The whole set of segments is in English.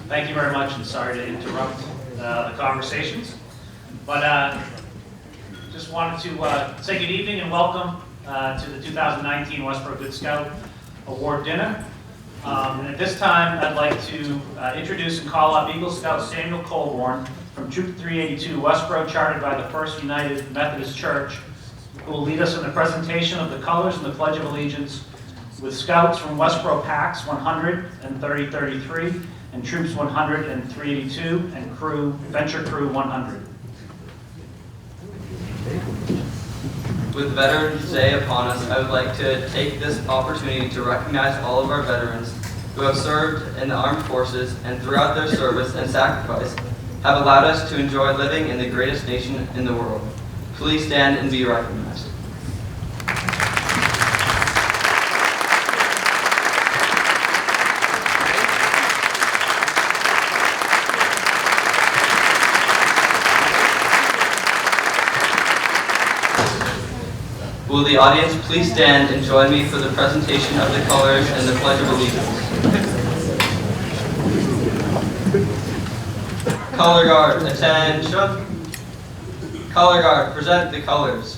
Thank you very much, and sorry to interrupt the conversations. But just wanted to say good evening and welcome to the 2019 Westborough Good Scout Award dinner. And at this time, I'd like to introduce and call up Eagle Scout Samuel Colborn from Troop 382, Westborough, chartered by the First United Methodist Church, who will lead us in the presentation of the colors and the Pledge of Allegiance with Scouts from Westborough Packs 100 and 3033 and Troops 100 and 382 and Venture Crew 100. With Veterans Day upon us, I would like to take this opportunity to recognize all of our veterans who have served in the armed forces and throughout their service and sacrifice have allowed us to enjoy living in the greatest nation in the world. Please stand and be recognized. Will the audience please stand and join me for the presentation of the colors and the Pledge of Allegiance. Color Guard, attention. Color Guard, present the colors.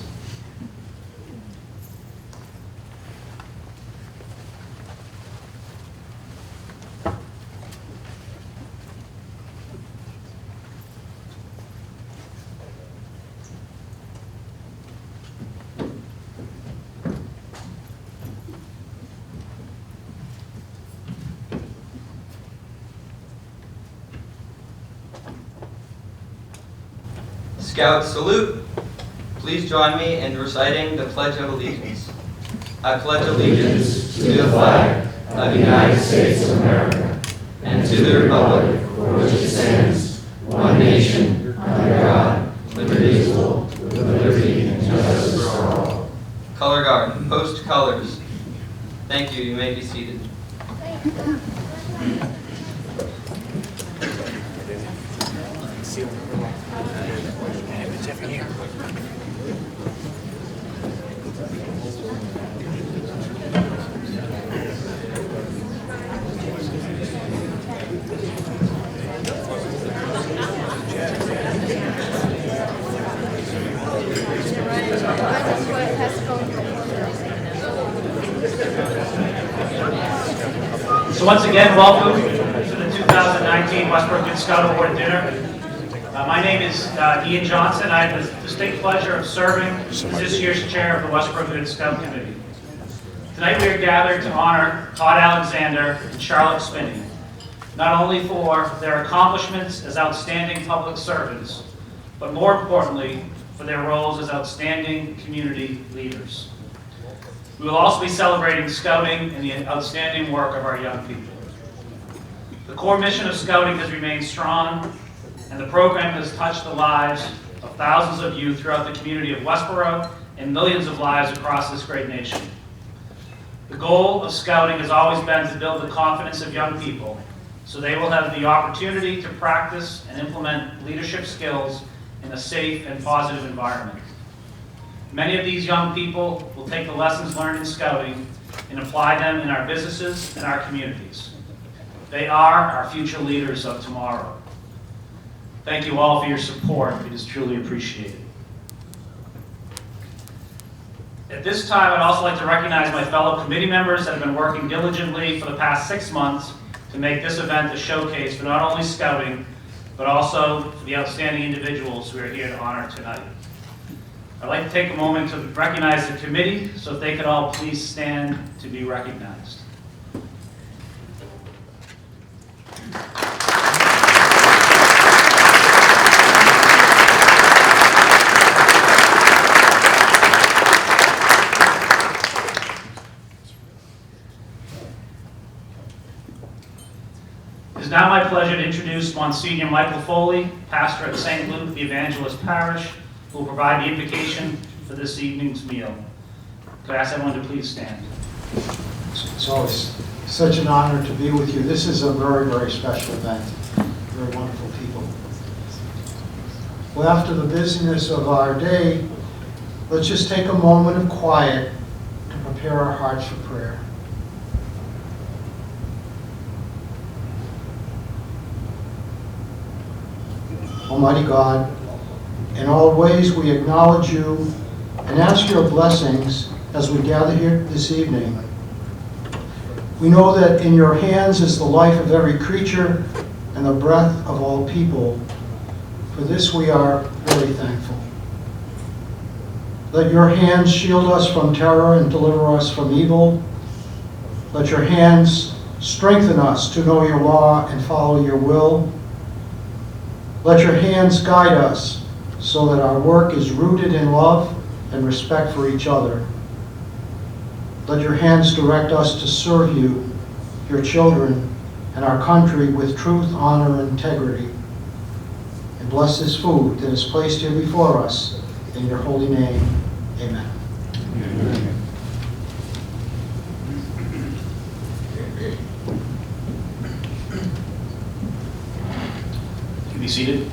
Scouts salute. Please join me in reciting the Pledge of Allegiance. I pledge allegiance to the flag of the United States of America and to the republic for which it stands, one nation, under God, indivisible, with liberty and justice for all. Color Guard, post colors. Thank you. You may be seated. So once again, welcome to the 2019 Westborough Good Scout Award dinner. My name is Ian Johnson. I have the distinct pleasure of serving as this year's chair of the Westborough Good Scout Committee. Tonight we are gathered to honor Todd Alexander and Charlotte Spinney, not only for their accomplishments as outstanding public servants, but more importantly, for their roles as outstanding community leaders. We will also be celebrating Scouting and the outstanding work of our young people. The core mission of Scouting has remained strong, and the program has touched the lives of thousands of youth throughout the community of Westborough and millions of lives across this great nation. The goal of Scouting has always been to build the confidence of young people so they will have the opportunity to practice and implement leadership skills in a safe and positive environment. Many of these young people will take the lessons learned in Scouting and apply them in our businesses and our communities. They are our future leaders of tomorrow. Thank you all for your support. It is truly appreciated. At this time, I'd also like to recognize my fellow committee members that have been working diligently for the past 6 months to make this event a showcase for not only Scouting, but also for the outstanding individuals we are here to honor tonight. I'd like to take a moment to recognize the committee, so if they could all please stand to be recognized. It is now my pleasure to introduce Monsignor Michael Foley, pastor at St. Luke the Evangelist Parish, who will provide the invocation for this evening's meal. Could I ask everyone to please stand? It's always such an honor to be with you. This is a very, very special event. Very wonderful people. Well, after the busyness of our day, let's just take a moment of quiet to prepare our hearts for prayer. Almighty God, in all ways we acknowledge you and ask your blessings as we gather here this evening. We know that in your hands is the life of every creature and the breath of all people. For this we are very thankful. Let your hands shield us from terror and deliver us from evil. Let your hands strengthen us to know your law and follow your will. Let your hands guide us so that our work is rooted in love and respect for each other. Let your hands direct us to serve you, your children, and our country with truth, honor, and integrity. And bless this food that is placed here before us. In your holy name, amen. Amen. You can be seated.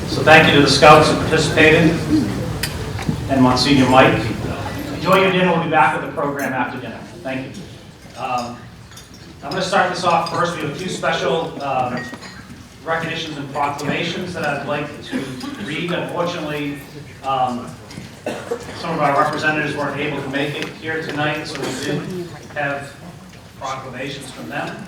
So thank you to the scouts who participated, and Monsignor Mike. Enjoy your dinner. We'll be back with the program after dinner. Thank you. I'm going to start this off first. We have a few special recognitions and proclamations that I'd like to read. Unfortunately, some of our representatives weren't able to make it here tonight, so we did have proclamations from them.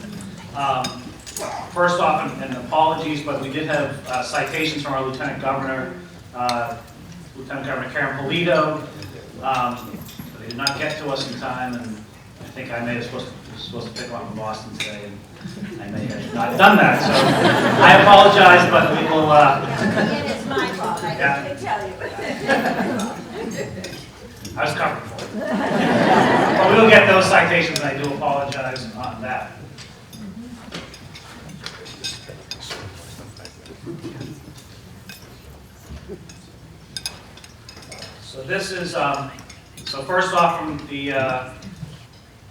First off, and apologies, but we did have citations from our Lieutenant Governor Karen Polito. They did not get to us in time, and I think I may have supposed to pick one from Boston today, and I may have not done that. So I apologize, but we will. Again, it's my fault. I can tell you. I was covered for it. But we will get those citations, and I do apologize on that. So this is, so first off from the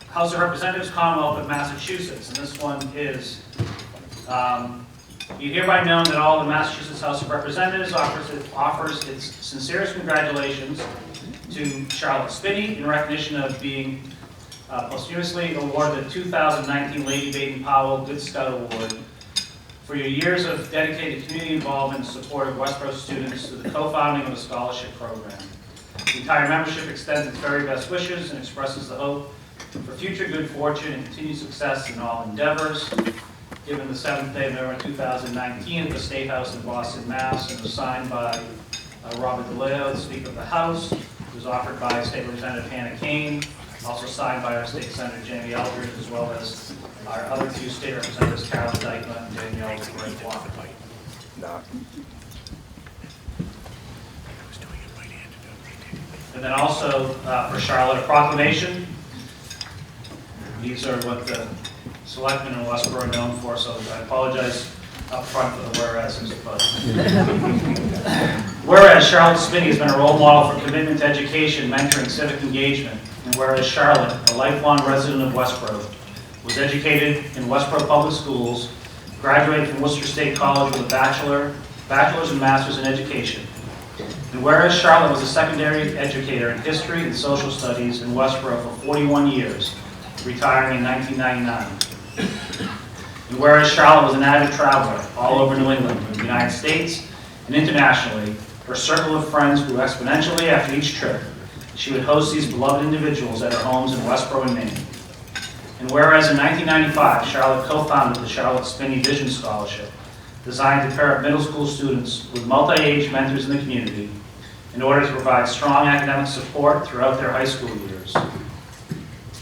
House of Representatives, Commonwealth of Massachusetts, and this one is, be hereby known that all the Massachusetts House of Representatives offers its sincerest congratulations to Charlotte Spinney in recognition of being posthumously awarded the 2019 Lady Baden-Powell Good Scout Award for your years of dedicated community involvement and support of Westborough students through the co-founding of a scholarship program. The entire membership extends its very best wishes and expresses the hope for future good fortune and continued success in all endeavors. Given the 7th day of November 2019 at the State House in Boston, Mass., and was signed by Robert DeLeo, the Speaker of the House. It was offered by State Representative Hannah Kane, also signed by our State Senator Jamie Eldridge, as well as our other two State Representatives, Carolyn Dykeman and Danielle Ray-Block. And then also for Charlotte, a proclamation. These are what the selectmen in Westborough are known for, so I apologize up front for the whereases. But whereas Charlotte Spinney has been a role model for commitment to education, mentoring, civic engagement, and whereas Charlotte, a lifelong resident of Westborough, was educated in Westborough Public Schools, graduated from Worcester State College with a bachelor's and master's in education. And whereas Charlotte was a secondary educator in history and social studies in Westborough for 41 years, retiring in 1999. And whereas Charlotte was an avid traveler all over New England, the United States, and internationally, her circle of friends grew exponentially after each trip. She would host these beloved individuals at her homes in Westborough and Maine. And whereas in 1995, Charlotte co-founded the Charlotte Spinney Vision Scholarship, designed to pair up middle school students with multi-age mentors in the community in order to provide strong academic support throughout their high school years.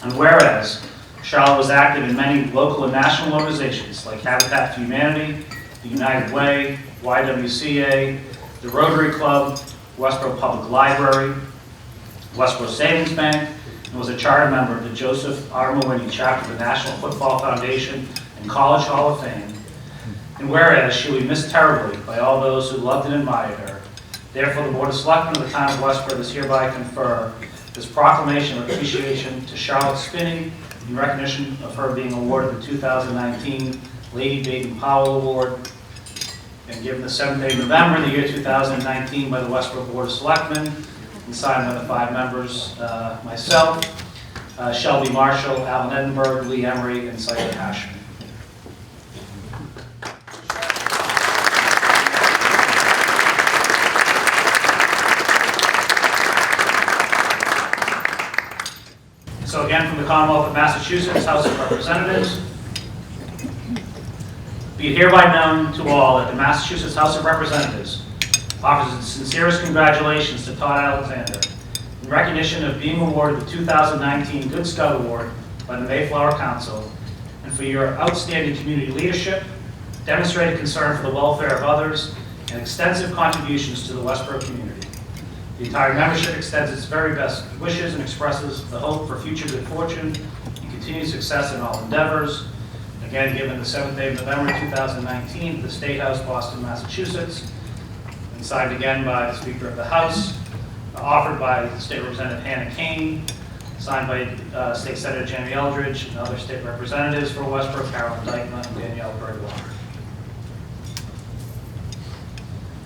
And whereas Charlotte was active in many local and national organizations like Habitat for Humanity, the United Way, YWCA, the Rotary Club, Westborough Public Library, Westborough Savings Bank, and was a charter member of the Joseph R. Mawhinney chapter of the National Football Foundation and College Hall of Fame. And whereas she will be missed terribly by all those who loved and admired her, therefore the Board of Selectmen of the Town of Westborough does hereby confer this proclamation of appreciation to Charlotte Spinney in recognition of her being awarded the 2019 Lady Baden-Powell Award, and given the 7th day of November, the year 2019, by the Westborough Board of Selectmen, and signed by the 5 members, myself. Shelby Marshall, Alan Edinburgh, Lee Emery, and Syed Hashmi. So again, from the Commonwealth of Massachusetts, House of Representatives, be it hereby known to all that the Massachusetts House of Representatives offers its sincerest congratulations to Todd Alexander in recognition of being awarded the 2019 Good Scout Award by the Mayflower Council, and for your outstanding community leadership, demonstrated concern for the welfare of others, and extensive contributions to the Westborough community. The entire membership extends its very best wishes and expresses the hope for future good fortune and continued success in all endeavors. Again, given the 7th day of November 2019 at the State House, Boston, Massachusetts, and signed again by the Speaker of the House, offered by State Representative Hannah Kane, signed by State Senator Jamie Eldridge and other state representatives for Westborough, Carolyn Dykeman and Danielle Bergwalker.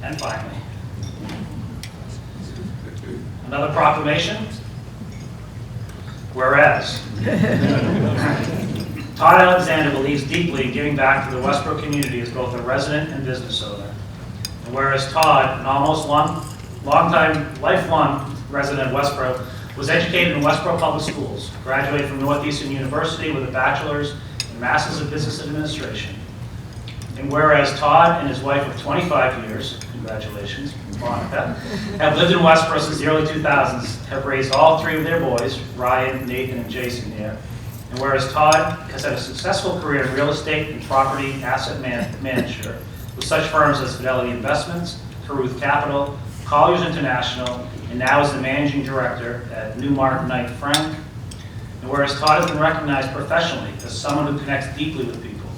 And finally, another proclamation. Whereas Todd Alexander believes deeply in giving back to the Westborough community as both a resident and business owner. And whereas Todd, an almost lifelong resident of Westborough, was educated in Westborough Public Schools, graduated from Northeastern University with a bachelor's and master's of business administration. And whereas Todd and his wife of 25 years, congratulations, Monica, have lived in Westborough since the early 2000s, have raised all 3 of their boys, Ryan, Nathan, and Jason here. And whereas Todd has had a successful career in real estate and property asset manager with such firms as Fidelity Investments, Caruth Capital, Colliers International, and now is the managing director at Newmark Knight Frank. And whereas Todd has been recognized professionally as someone who connects deeply with people,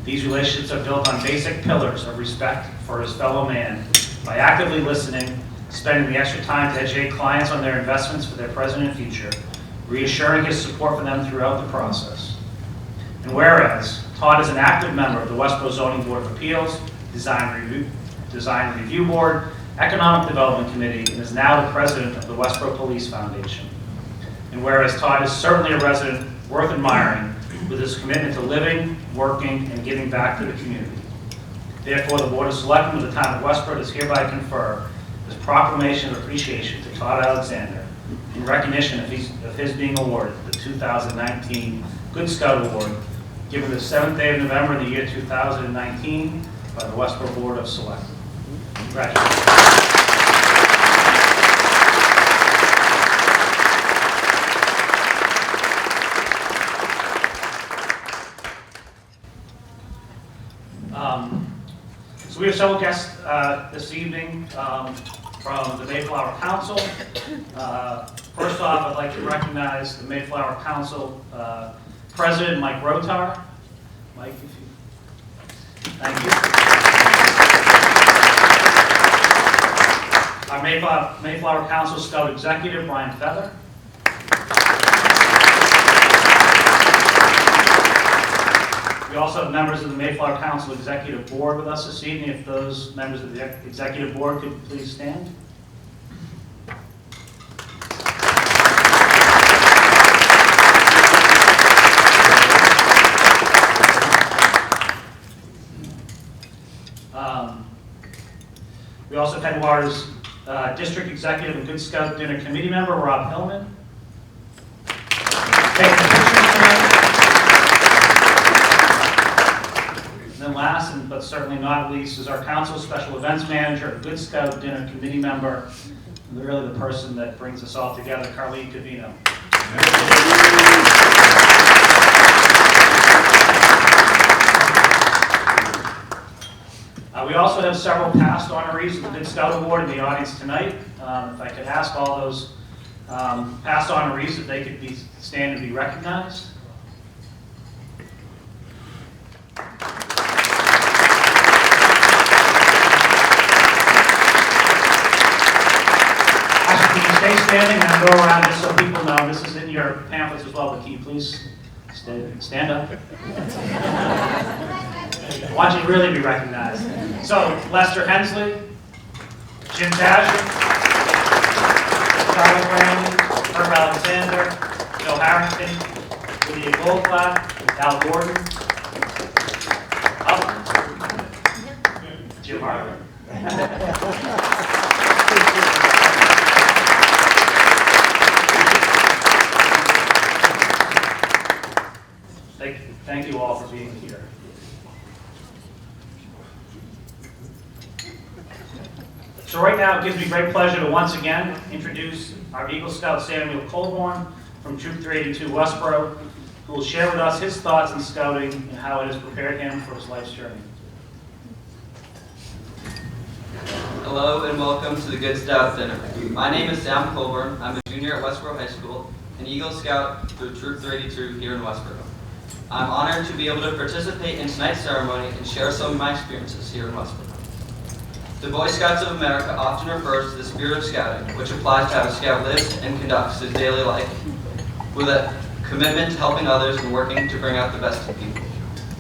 these relationships are built on basic pillars of respect for his fellow man by actively listening, spending the extra time to educate clients on their investments for their present and future, reassuring his support for them throughout the process. And whereas Todd is an active member of the Westborough Zoning Board of Appeals, Design Review Board, Economic Development Committee, and is now the president of the Westborough Police Foundation. And whereas Todd is certainly a resident worth admiring with his commitment to living, working, and giving back to the community. Therefore, the Board of Selectmen of the Town of Westborough does hereby confer this proclamation of appreciation to Todd Alexander in recognition of his being awarded the 2019 Good Scout Award, given the 7th day of November in the year 2019 by the Westborough Board of Selectmen. Congratulations. So we have several guests this evening from the Mayflower Council. First off, I'd like to recognize the Mayflower Council President, Mike Rotar. Mike, if you... Thank you. Our Mayflower Council Scout Executive, Brian Feather. We also have members of the Mayflower Council Executive Board with us this evening. If those members of the Executive Board could please stand. We also have Headwaters District Executive and Good Scout Dinner Committee member, Rob Hillman. Taking pictures tonight. And then last, but certainly not least, is our Council Special Events Manager, Good Scout Dinner Committee member, and really the person that brings us all together, Carlene Cavino. We also have several past honorees of the Good Scout Award in the audience tonight. If I could ask all those past honorees if they could stand and be recognized. Actually, can you stay standing and go around just so people know? This is in your pamphlets as well, but can you please stand up? I want you to really be recognized. So, Lester Hensley, Jim Tasher, Charlotte Spinney, Todd Alexander, Joe Harrington, Lydia Goldblatt, Al Gordon, Jim Harlan. Thank you all for being here. So right now, it gives me great pleasure to once again introduce our Eagle Scout Samuel Colborn from Troop 382 Westborough, who will share with us his thoughts on scouting and how it has prepared him for his life's journey. Hello and welcome to the Good Scout Dinner. My name is Sam Colborn. I'm a junior at Westborough High School, an Eagle Scout through Troop 382 here in Westborough. I'm honored to be able to participate in tonight's ceremony and share some of my experiences here in Westborough. The Boy Scouts of America often refers to the spirit of scouting, which applies to how a scout lives and conducts his daily life, with a commitment to helping others and working to bring out the best in people.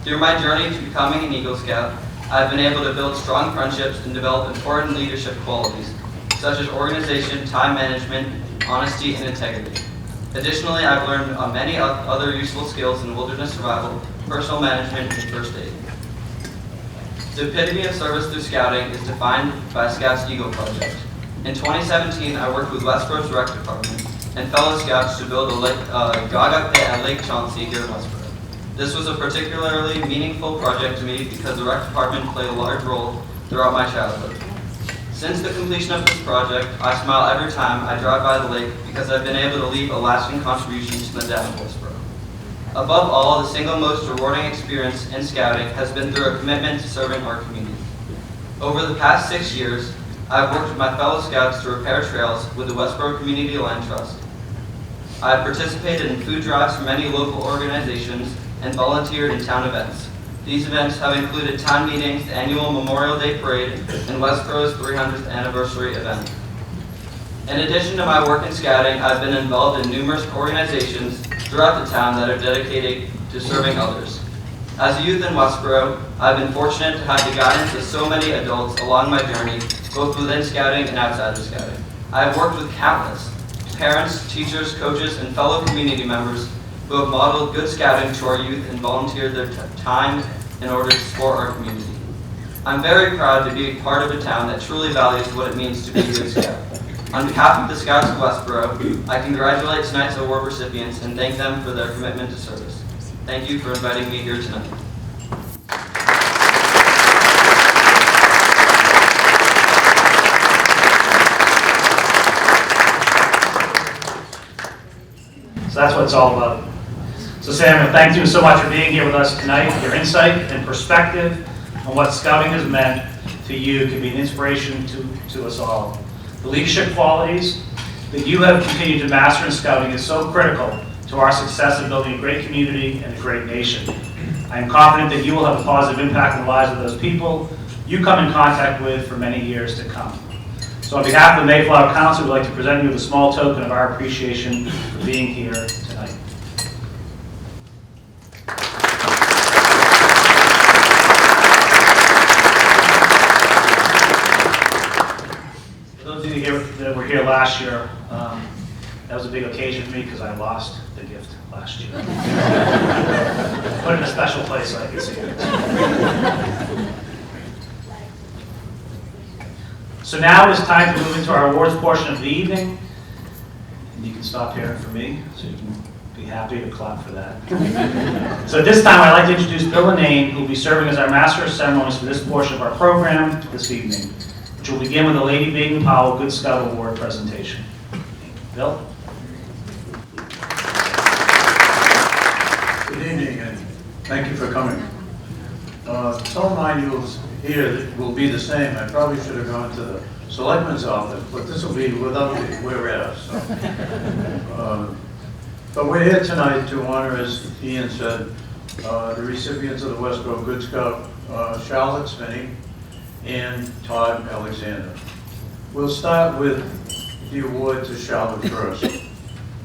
Through my journey to becoming an Eagle Scout, I've been able to build strong friendships and develop important leadership qualities, such as organization, time management, honesty, and integrity. Additionally, I've learned many other useful skills in wilderness survival, personal management, and first aid. The epitome of service through scouting is defined by Scouts Eagle Project. In 2017, I worked with Westborough's Rec Department and fellow scouts to build a Gaga pit at Lake Chauncey here in Westborough. This was a particularly meaningful project to me because the Rec Department played a large role throughout my childhood. Since the completion of this project, I smile every time I drive by the lake because I've been able to leave a lasting contribution to the town of Westborough. Above all, the single most rewarding experience in scouting has been through a commitment to serving our community. Over the past 6 years, I've worked with my fellow scouts to repair trails with the Westborough Community Land Trust. I've participated in food drives for many local organizations and volunteered in town events. These events have included town meetings, the annual Memorial Day Parade, and Westborough's 300th anniversary event. In addition to my work in scouting, I've been involved in numerous organizations throughout the town that are dedicated to serving others. As a youth in Westborough, I've been fortunate to have the guidance of so many adults along my journey, both within scouting and outside of scouting. I have worked with countless parents, teachers, coaches, and fellow community members who have modeled good scouting to our youth and volunteered their time in order to support our community. I'm very proud to be a part of a town that truly values what it means to be a good scout. On behalf of the Scouts of Westborough, I congratulate tonight's award recipients and thank them for their commitment to service. Thank you for inviting me here tonight. So that's what it's all about. So Samuel, thank you so much for being here with us tonight. Your insight and perspective on what scouting has meant to you can be an inspiration to us all. The leadership qualities that you have continued to master in scouting is so critical to our success in building a great community and a great nation. I am confident that you will have a positive impact on the lives of those people you come in contact with for many years to come. So on behalf of the Mayflower Council, we'd like to present you with a small token of our appreciation for being here tonight. For those of you that were here last year, that was a big occasion for me because I lost the gift last year. Put it in a special place so I can see it. So now it is time to move into our awards portion of the evening. And you can stop here for me, so you can be happy to clap for that. So at this time, I'd like to introduce Bill Lanane, who will be serving as our Master of Ceremonies for this portion of our program this evening, which will begin with the Lady Baden-Powell Good Scout Award presentation. Bill? Good evening, and thank you for coming. Some of my news here will be the same. I probably should have gone to the Selectman's office, but this will be without the whereas. So. But we're here tonight to honor, as Ian said, the recipients of the Westborough Good Scout, Charlotte Spinney and Todd Alexander. We'll start with the award to Charlotte first.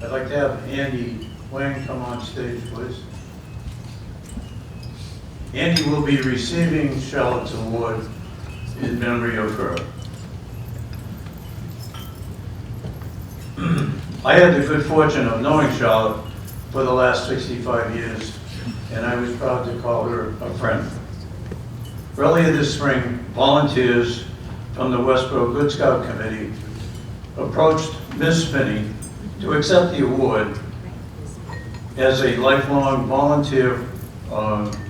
I'd like to have Andy Wang come on stage, please. Andy will be receiving Charlotte's award in memory of her. I had the good fortune of knowing Charlotte for the last 65 years, and I was proud to call her a friend. Earlier this spring, volunteers from the Westborough Good Scout Committee approached Ms. Spinney to accept the award as a lifelong volunteer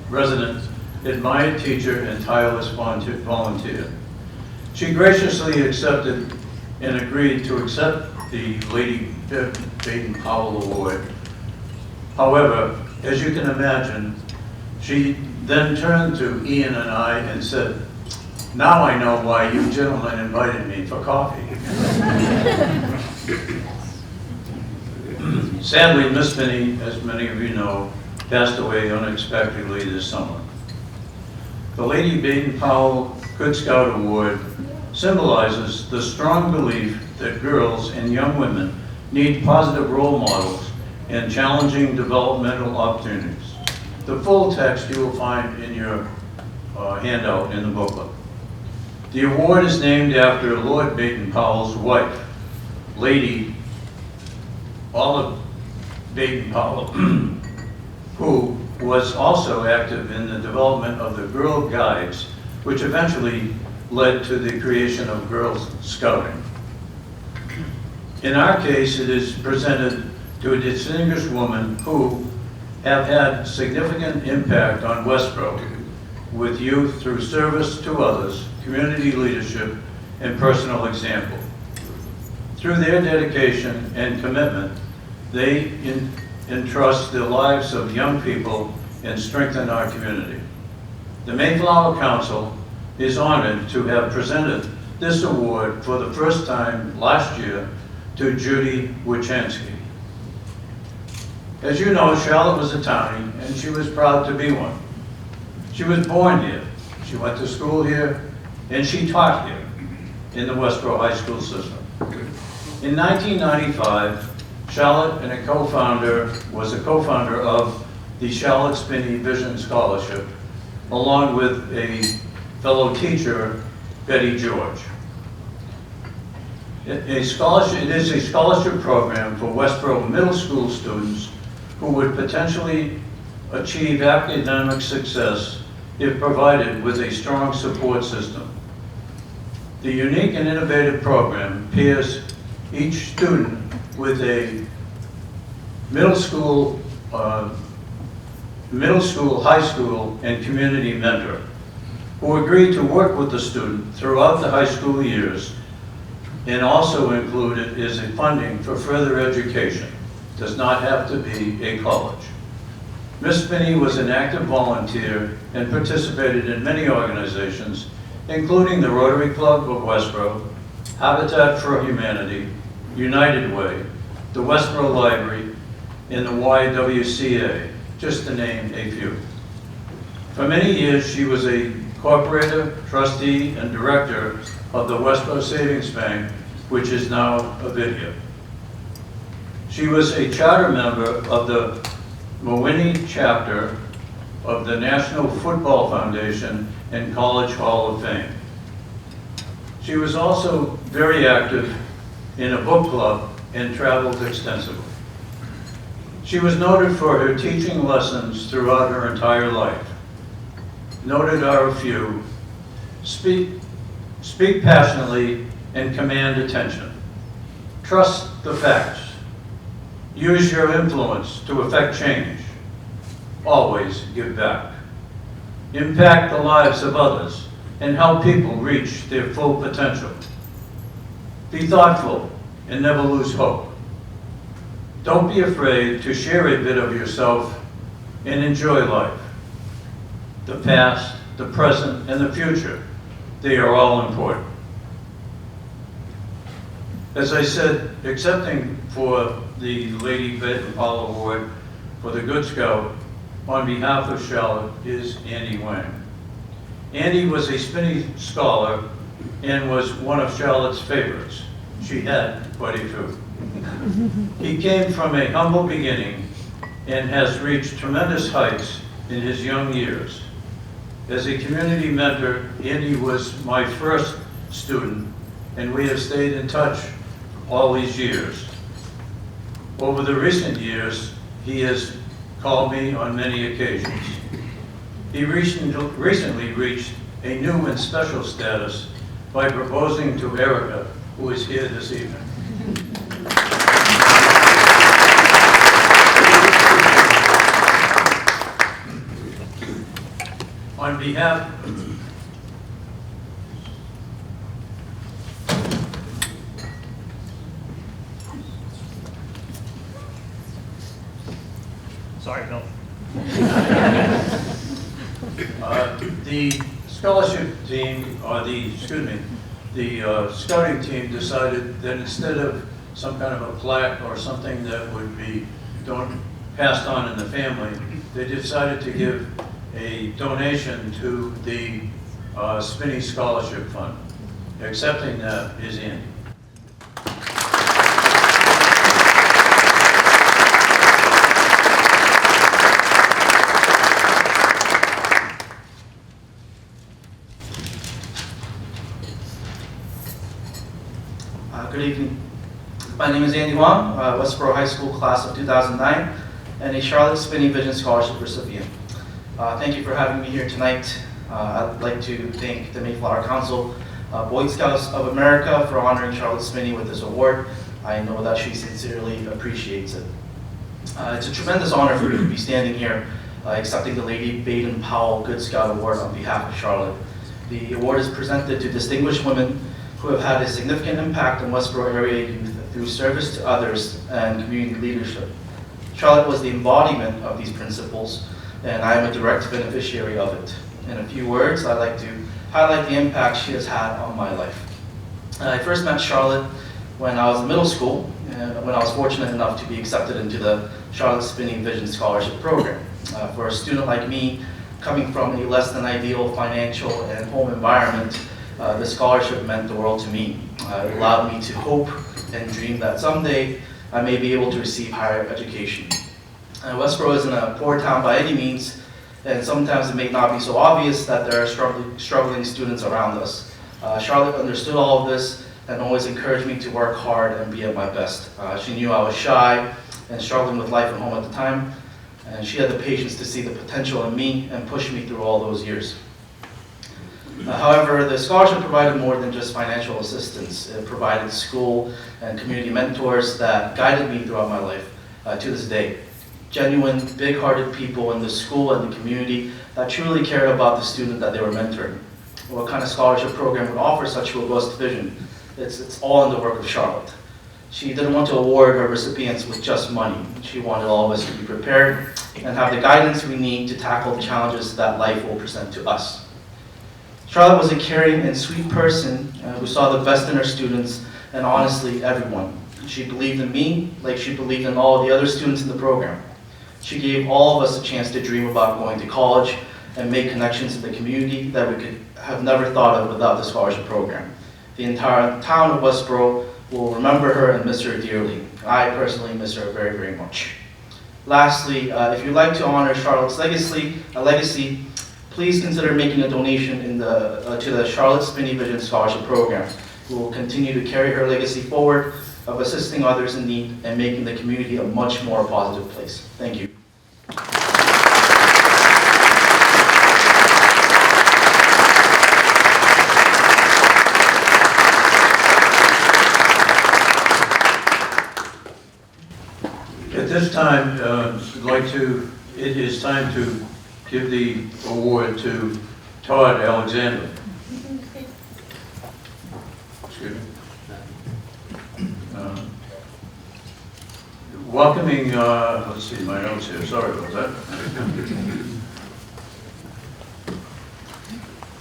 resident, admired teacher, and tireless volunteer. She graciously accepted and agreed to accept the Lady Baden-Powell Award. However, as you can imagine, she then turned to Ian and I and said, "Now I know why you gentlemen invited me for coffee." Sadly, Miss Spinney, as many of you know, passed away unexpectedly this summer. The Lady Baden-Powell Good Scout Award symbolizes the strong belief that girls and young women need positive role models and challenging developmental opportunities. The full text you will find in your handout in the booklet. The award is named after Lord Baden-Powell's wife, Lady Olive Baden-Powell, who was also active in the development of the Girl Guides, which eventually led to the creation of Girl Scouting. In our case, it is presented to a distinguished woman who have had significant impact on Westborough with youth through service to others, community leadership, and personal example. Through their dedication and commitment, they entrust the lives of young people and strengthen our community. The Mayflower Council is honored to have presented this award for the first time last year to Judy Wachanski. As you know, Charlotte was a townie, and she was proud to be one. She was born here, she went to school here, and she taught here in the Westborough High School system. In 1995, Charlotte was a co-founder of the Charlotte Spinney Vision Scholarship, along with a fellow teacher, Betty George. It is a scholarship program for Westborough middle school students who would potentially achieve academic success if provided with a strong support system. The unique and innovative program pairs each student with a middle school, high school, and community mentor who agree to work with the student throughout the high school years, and also included is a funding for further education. Does not have to be a college. Ms. Spinney was an active volunteer and participated in many organizations, including the Rotary Club of Westborough, Habitat for Humanity, United Way, the Westborough Library, and the YWCA, just to name a few. For many years, she was a corporator, trustee, and director of the Westborough Savings Bank, which is now Avidia. She was a charter member of the Mowini chapter of the National Football Foundation and College Hall of Fame. She was also very active in a book club and traveled extensively. She was noted for her teaching lessons throughout her entire life. Noted are a few: speak passionately and command attention. Trust the facts. Use your influence to affect change. Always give back. Impact the lives of others and help people reach their full potential. Be thoughtful and never lose hope. Don't be afraid to share a bit of yourself and enjoy life. The past, the present, and the future, they are all important. As I said, accepting for the Lady Baden-Powell Award for the Good Scout on behalf of Charlotte is Andy Wang. Andy was a Spinney scholar and was one of Charlotte's favorites. She had quite a few. He came from a humble beginning and has reached tremendous heights in his young years. As a community mentor, Andy was my first student, and we have stayed in touch all these years. Over the recent years, he has called me on many occasions. He recently reached a new and special status by proposing to Erica, who is here this evening. On behalf Sorry, Bill. The scholarship team, or the scouting team decided that instead of some kind of a plaque or something that would be passed on in the family, they decided to give a donation to the Spinney Scholarship Fund. Accepting that is Andy. Good evening. My name is Andy Wong, Westborough High School class of 2009, and a Charlotte Spinney Vision Scholarship recipient. Thank you for having me here tonight. I'd like to thank the Mayflower Council, Boy Scouts of America for honoring Charlotte Spinney with this award. I know that she sincerely appreciates it. It's a tremendous honor for me to be standing here accepting the Lady Baden-Powell Good Scout Award on behalf of Charlotte. The award is presented to distinguished women who have had a significant impact on Westborough area youth through service to others and community leadership. Charlotte was the embodiment of these principles, and I am a direct beneficiary of it. In a few words, I'd like to highlight the impact she has had on my life. I first met Charlotte when I was in middle school, when I was fortunate enough to be accepted into the Charlotte Spinney Vision Scholarship Program. For a student like me, coming from a less than ideal financial and home environment, the scholarship meant the world to me. It allowed me to hope and dream that someday I may be able to receive higher education. Westborough isn't a poor town by any means, and sometimes it may not be so obvious that there are struggling students around us. Charlotte understood all of this and always encouraged me to work hard and be at my best. She knew I was shy and struggling with life at home at the time, and she had the patience to see the potential in me and push me through all those years. However, the scholarship provided more than just financial assistance. It provided school and community mentors that guided me throughout my life to this day. Genuine, big-hearted people in the school and the community that truly cared about the student that they were mentoring. What kind of scholarship program would offer such robust vision? It's all in the work of Charlotte. She didn't want to award her recipients with just money. She wanted all of us to be prepared and have the guidance we need to tackle the challenges that life will present to us. Charlotte was a caring and sweet person who saw the best in her students and honestly everyone. She believed in me like she believed in all of the other students in the program. She gave all of us a chance to dream about going to college and make connections in the community that we could have never thought of without the scholarship program. The entire town of Westborough will remember her and miss her dearly. I personally miss her very, very much. Lastly, if you'd like to honor Charlotte's legacy, please consider making a donation to the Charlotte Spinney Vision Scholarship Program. We will continue to carry her legacy forward of assisting others in need and making the community a much more positive place. Thank you. At this time, it is time to give the award to Todd Alexander. Excuse me. Welcoming, let's see my notes here, sorry about that.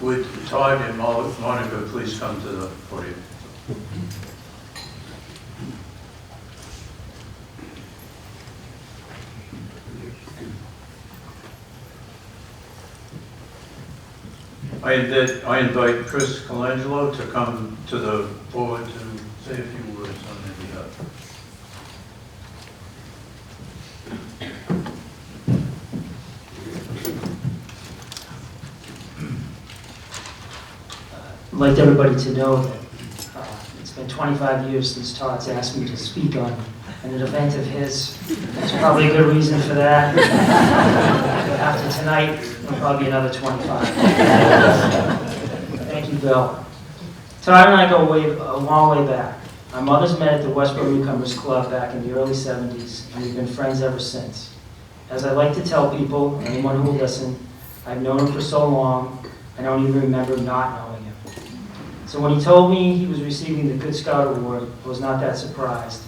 Would Todd and Monica please come to the podium? I invite Chris Colangelo to come to the board to say a few words on their behalf. I'd like everybody to know that it's been 25 years since Todd's asked me to speak on and an event of his. There's probably a good reason for that. After tonight, there'll probably be another 25. Thank you, Bill. Todd and I go a long way back. Our mothers met at the Westborough Newcomers Club back in the early 70s, and we've been friends ever since. As I like to tell people, anyone who will listen, I've known him for so long, I don't even remember not knowing him. So when he told me he was receiving the Good Scout Award, I was not that surprised.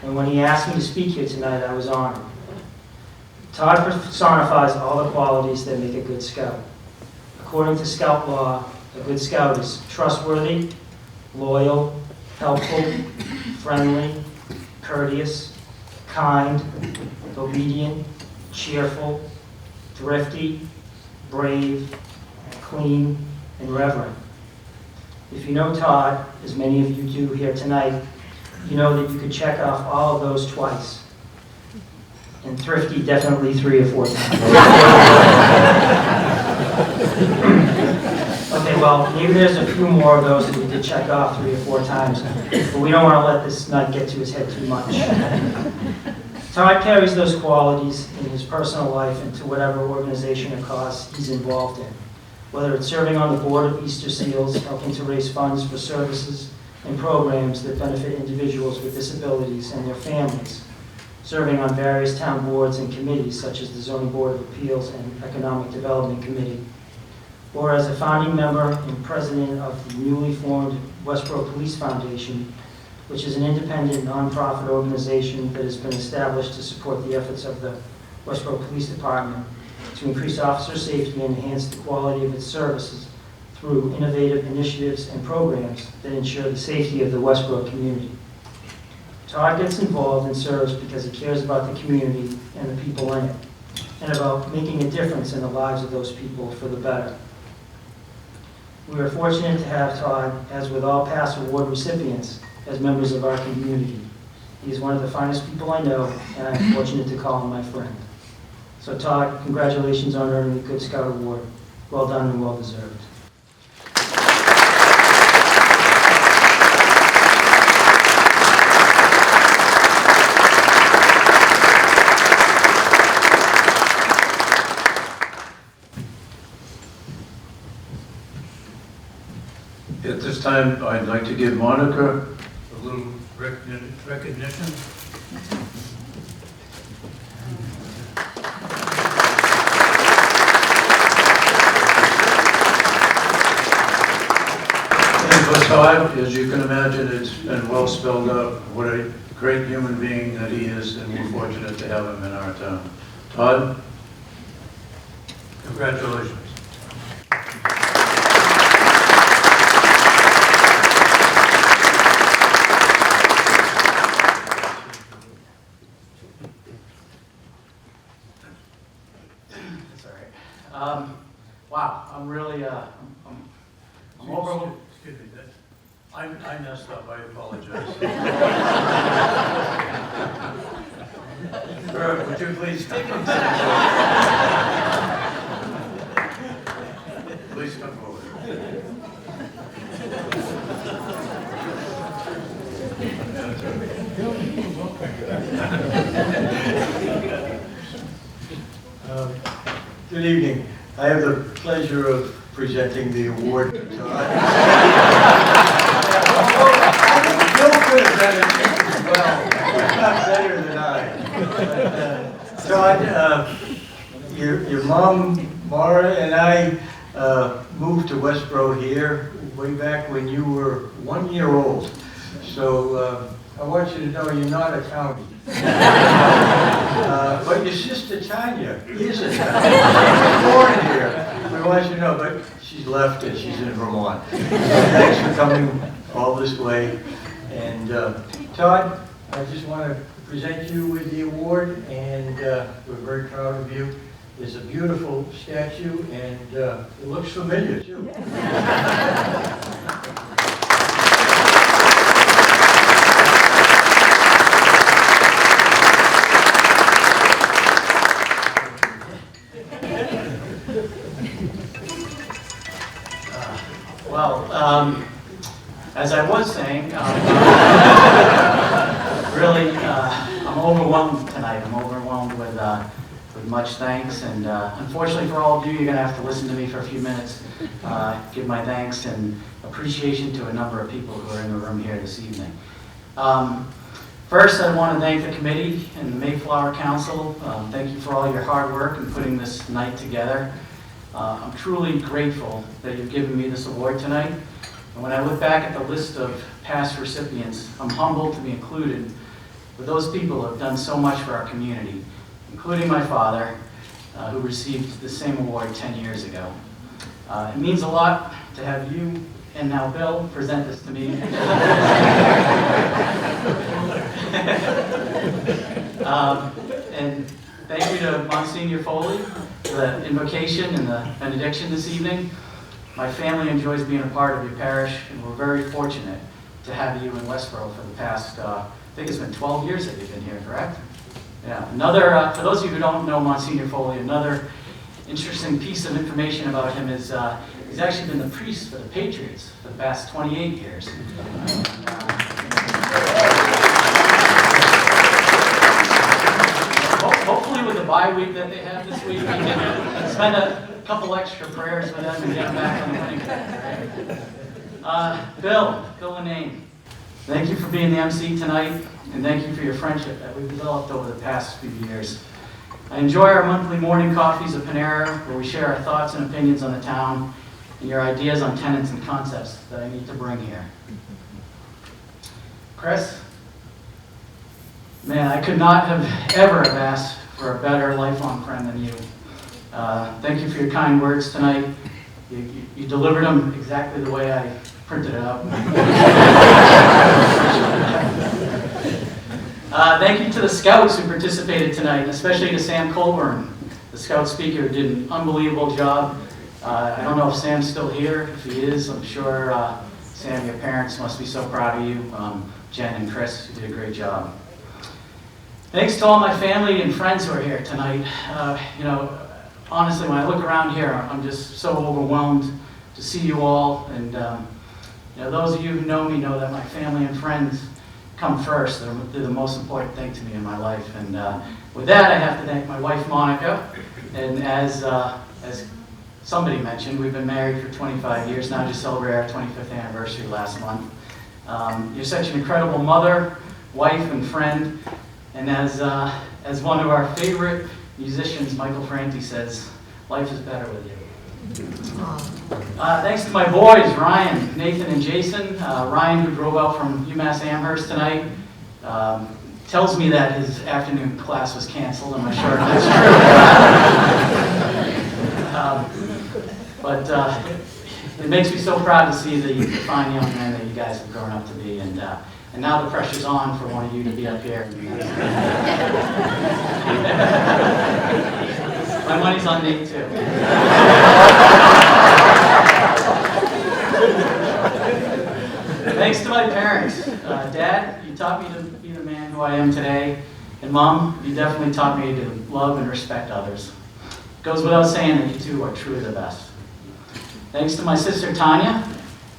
And when he asked me to speak here tonight, I was honored. Todd personifies all the qualities that make a good scout. According to Scout law, a good scout is trustworthy, loyal, helpful, friendly, courteous, kind, obedient, cheerful, thrifty, brave, clean, and reverent. If you know Todd, as many of you do here tonight, you know that you could check off all of those twice. And thrifty, definitely 3 or 4 times. Okay, well, maybe there's a few more of those that we could check off 3 or 4 times, but we don't want to let this night get to his head too much. Todd carries those qualities in his personal life into whatever organization or cause he's involved in, whether it's serving on the board of Easter Seals, helping to raise funds for services and programs that benefit individuals with disabilities and their families, serving on various town boards and committees such as the Zoning Board of Appeals and Economic Development Committee, or as a founding member and president of the newly formed Westborough Police Foundation, which is an independent nonprofit organization that has been established to support the efforts of the Westborough Police Department to increase officer safety and enhance the quality of its services through innovative initiatives and programs that ensure the safety of the Westborough community. Todd gets involved and serves because he cares about the community and the people in it, and about making a difference in the lives of those people for the better. We are fortunate to have Todd, as with all past award recipients, as members of our community. He is one of the finest people I know, and I am fortunate to call him my friend. So Todd, congratulations on earning the Good Scout Award. Well done and well deserved. At this time, I'd like to give Monica a little recognition. And for Todd, as you can imagine, it's been well spelled out what a great human being that he is, and we're fortunate to have him in our town. Todd, congratulations. Wow, I'm really, I'm over. Excuse me, I messed up, I apologize. Bert, would you please come forward? Please come forward. Good evening. I have the pleasure of presenting the award to Todd. Bill could have done it as well. He's not better than I. Todd, your mom, Mara, and I moved to Westborough here way back when you were 1 year old. So I want you to know you're not a townie. But your sister Tanya is a townie. She's born here. We want you to know, but she's left and she's in Vermont. So thanks for coming all this way. And Todd, I just want to present you with the award, and we're very proud of you. It's a beautiful statue, and it looks familiar too. Well, as I was saying, Really, I'm overwhelmed tonight. I'm overwhelmed with much thanks, and unfortunately for all of you, you're going to have to listen to me for a few minutes. Give my thanks and appreciation to a number of people who are in the room here this evening. First, I want to thank the committee and the Mayflower Council. Thank you for all your hard work in putting this night together. I'm truly grateful that you've given me this award tonight. And when I look back at the list of past recipients, I'm humbled to be included with those people who have done so much for our community, including my father, who received the same award 10 years ago. It means a lot to have you and now Bill present this to me. And thank you to Monsignor Foley for the invocation and the benediction this evening. My family enjoys being a part of your parish, and we're very fortunate to have you in Westborough for the past, I think it's been 12 years that you've been here, correct? Yeah. Another, for those of you who don't know Monsignor Foley, another interesting piece of information about him is he's actually been the priest for the Patriots for the past 28 years. Hopefully with the bye week that they have this week, we can spend a couple extra prayers with them and get them back on the winning track, right? Bill Lanane, thank you for being the MC tonight, and thank you for your friendship that we've developed over the past few years. I enjoy our monthly morning coffees at Panera, where we share our thoughts and opinions on the town and your ideas on tenets and concepts that I need to bring here. Chris, man, I could not have ever have asked for a better lifelong friend than you. Thank you for your kind words tonight. You delivered them exactly the way I printed it up. Thank you to the Scouts who participated tonight, especially to Sam Colburn, the Scout speaker, who did an unbelievable job. I don't know if Sam's still here. If he is, I'm sure, Sam, your parents must be so proud of you. Jen and Chris, you did a great job. Thanks to all my family and friends who are here tonight. You know, honestly, when I look around here, I'm just so overwhelmed to see you all. And you know, those of you who know me know that my family and friends come first. They're the most important thing to me in my life. And with that, I have to thank my wife, Monica. And as somebody mentioned, we've been married for 25 years now, just celebrated our 25th anniversary last month. You're such an incredible mother, wife, and friend. And as one of our favorite musicians, Michael Franti, says, life is better with you. Thanks to my boys, Ryan, Nathan, and Jason. Ryan, who drove out from UMass Amherst tonight, tells me that his afternoon class was canceled. I'm not sure if that's true. But it makes me so proud to see the fine young men that you guys have grown up to be. And now the pressure's on for one of you to be up here. My money's on Nate, too. Thanks to my parents. Dad, you taught me to be the man who I am today. And Mom, you definitely taught me to love and respect others. It goes without saying that you two are truly the best. Thanks to my sister Tanya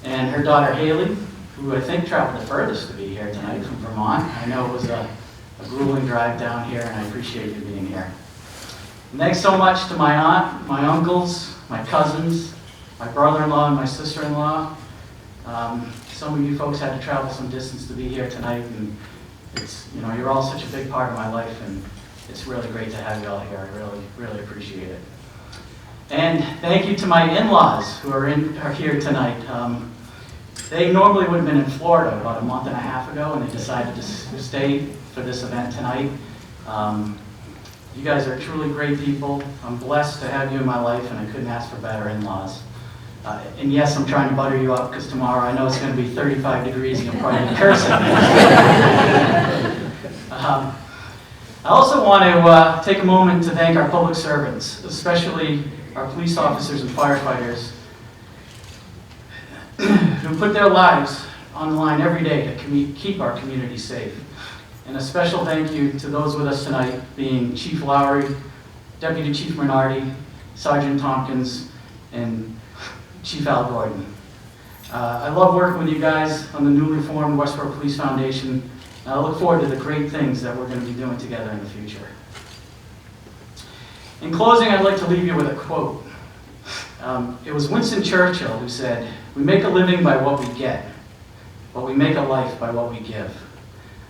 and her daughter Haley, who I think traveled the furthest to be here tonight from Vermont. I know it was a grueling drive down here, and I appreciate you being here. And thanks so much to my aunt, my uncles, my cousins, my brother-in-law, and my sister-in-law. Some of you folks had to travel some distance to be here tonight, and it's, you know, you're all such a big part of my life, and it's really great to have you all here. I really appreciate it. And thank you to my in-laws who are here tonight. They normally would have been in Florida about a month and a half ago, and they decided to stay for this event tonight. You guys are truly great people. I'm blessed to have you in my life, and I couldn't ask for better in-laws. And yes, I'm trying to butter you up, because tomorrow I know it's going to be 35 degrees and you'll probably be cursing. I also want to take a moment to thank our public servants, especially our police officers and firefighters, who put their lives on the line every day to keep our community safe. And a special thank you to those with us tonight, being Chief Lowry, Deputy Chief Bernardi, Sergeant Tompkins, and Chief Al Gordon. I love working with you guys on the newly formed Westborough Police Foundation, And I look forward to the great things that we're going to be doing together in the future. In closing, I'd like to leave you with a quote. It was Winston Churchill who said, "We make a living by what we get, but we make a life by what we give."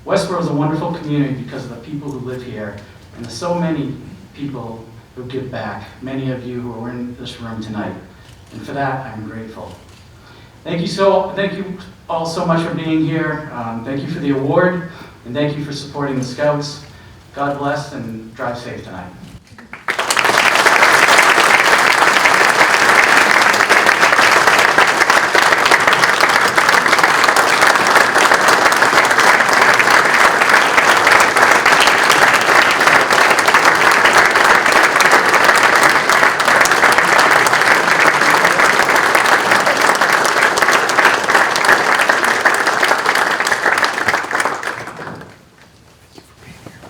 Westborough is a wonderful community because of the people who live here, and there's so many people who give back, many of you who are in this room tonight. And for that, I'm grateful. Thank you all so much for being here. Thank you for the award, and thank you for supporting the Scouts. God bless, and drive safe tonight.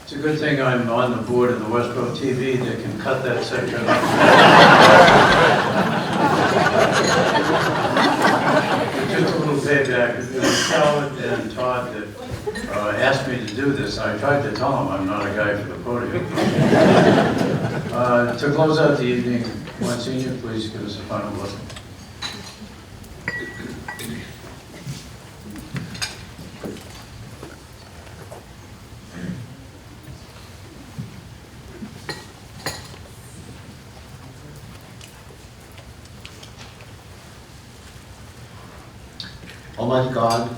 It's a good thing I'm on the board of the Westborough TV that can cut that section out. Just a little payback. It was Charlotte and Todd that asked me to do this. I tried to tell them I'm not a guy for the podium. To close out the evening, Monsignor, please give us a final blessing. Almighty God,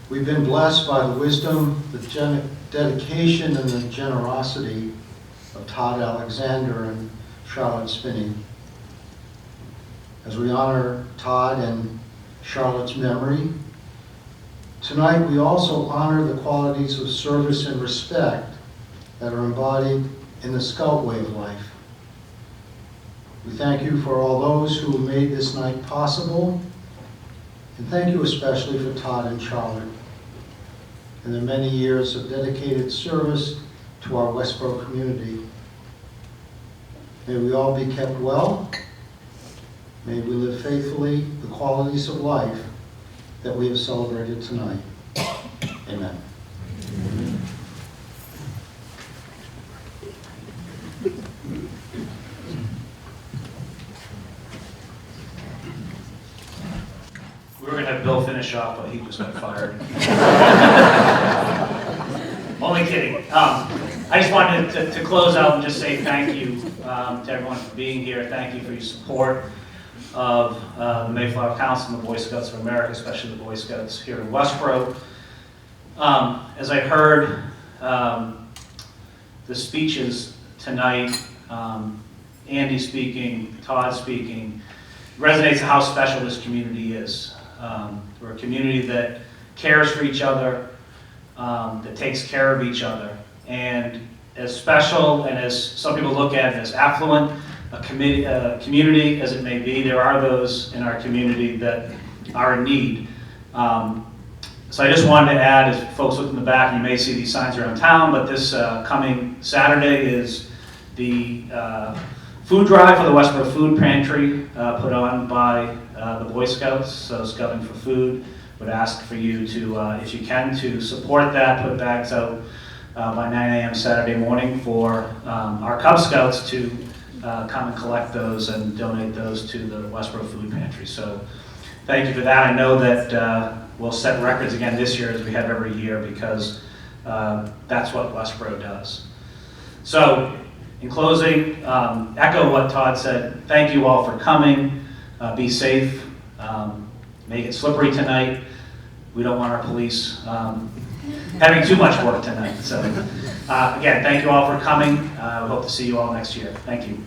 we've been blessed by the wisdom, the dedication, and the generosity of Todd Alexander and Charlotte Spinney. As we honor Todd and Charlotte's memory, tonight we also honor the qualities of service and respect that are embodied in the Scout way of life. We thank you for all those who made this night possible. And thank you especially for Todd and Charlotte and their many years of dedicated service to our Westborough community. May we all be kept well. May we live faithfully the qualities of life that we have celebrated tonight. Amen. We were going to have Bill finish off, but he just got fired. Only kidding. I just wanted to close out and just say thank you to everyone for being here. Thank you for your support of the Mayflower Council and the Boy Scouts of America, especially the Boy Scouts here in Westborough. As I heard the speeches tonight, Andy speaking, Todd speaking, resonates how special this community is. We're a community that cares for each other, that takes care of each other. And as special and as some people look at it as affluent a community as it may be, there are those in our community that are in need. So I just wanted to add, as folks look in the back, you may see these signs around town, but this coming Saturday is the food drive for the Westborough Food Pantry put on by the Boy Scouts, so Scouting for Food. Would ask for you to, if you can, to support that, put bags out by 9 a.m. Saturday morning for our Cub Scouts to come and collect those and donate those to the Westborough Food Pantry. So thank you for that. I know that we'll set records again this year as we have every year because that's what Westborough does. So in closing, echo what Todd said. Thank you all for coming. Be safe. Make it slippery tonight. We don't want our police having too much work tonight. So again, thank you all for coming. We hope to see you all next year. Thank you.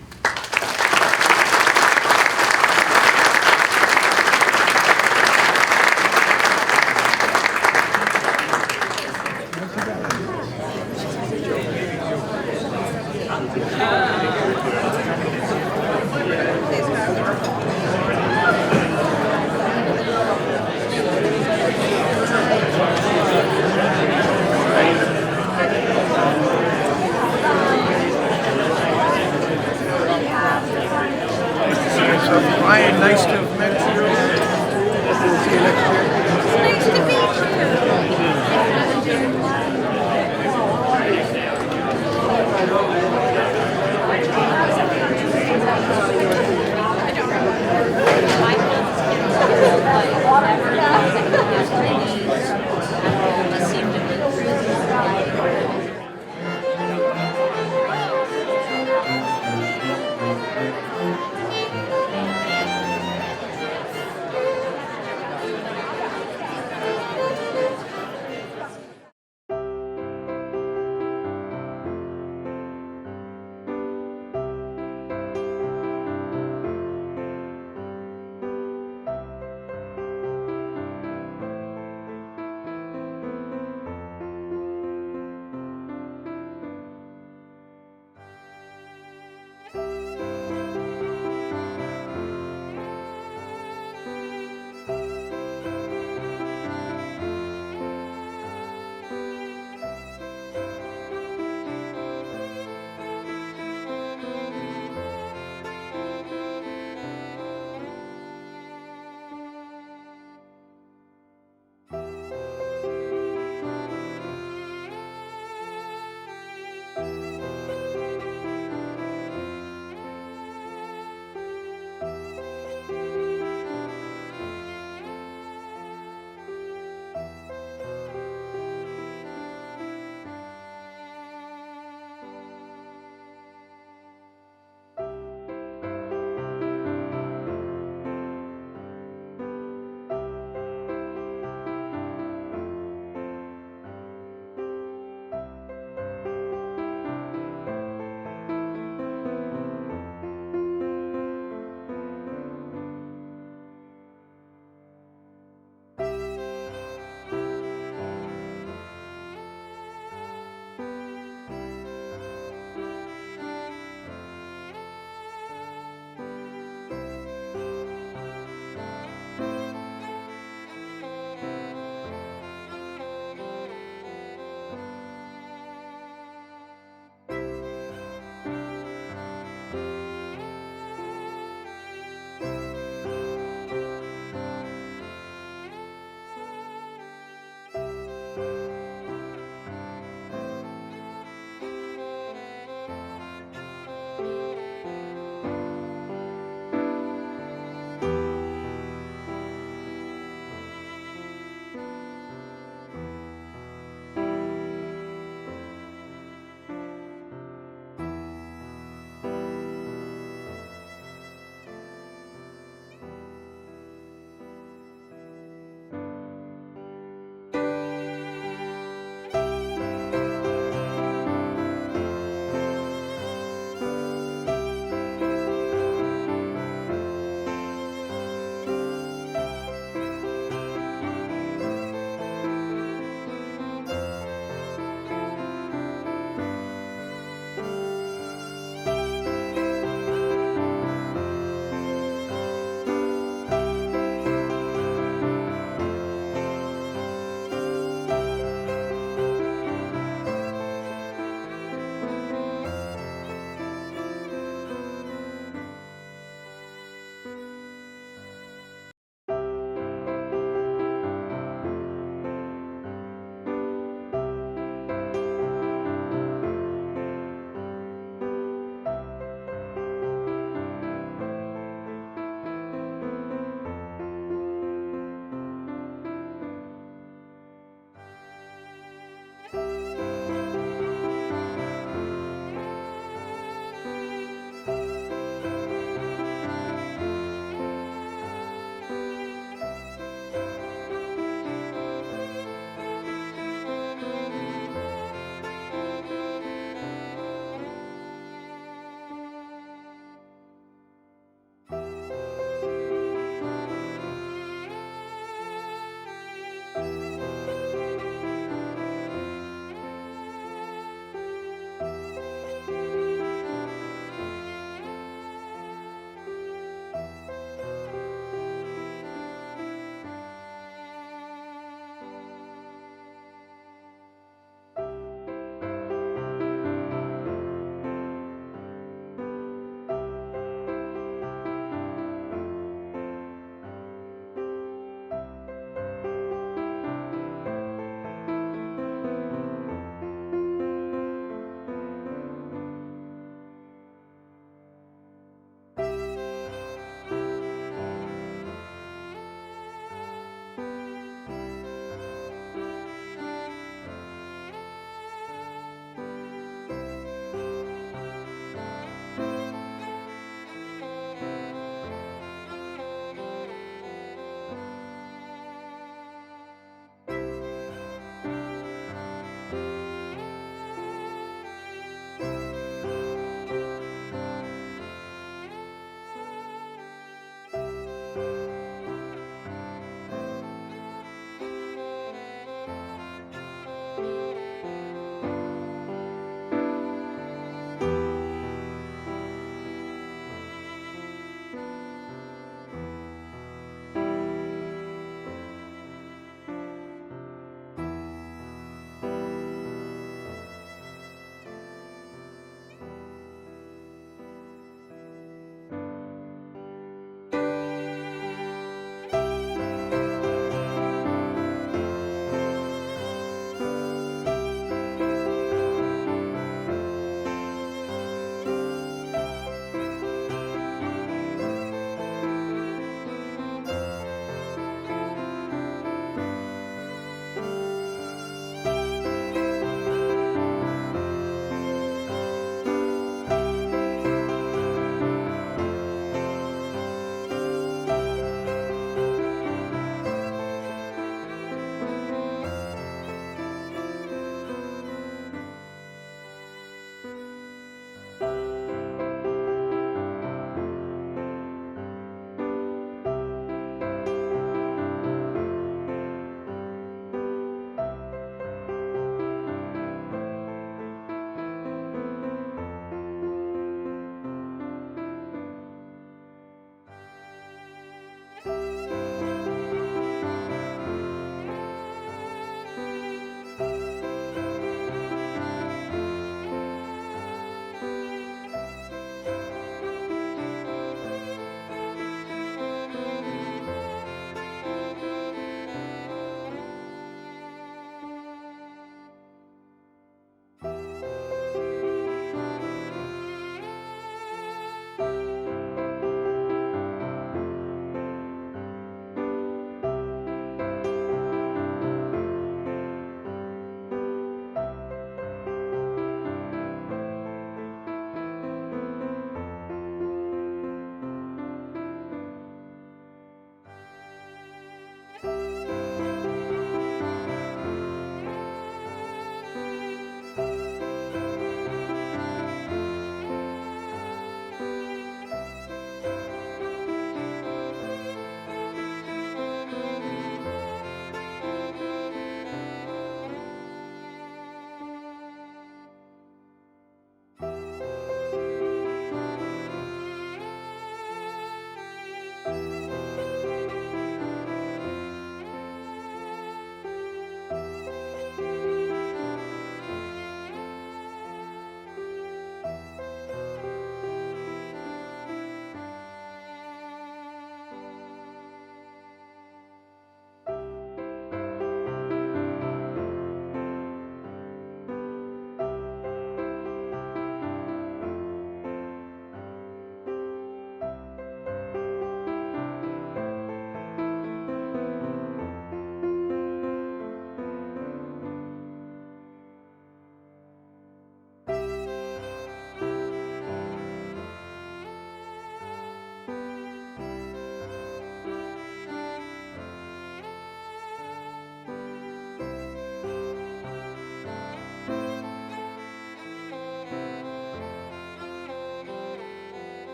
Ryan, nice to have met you. See you next year. Nice to meet you. you.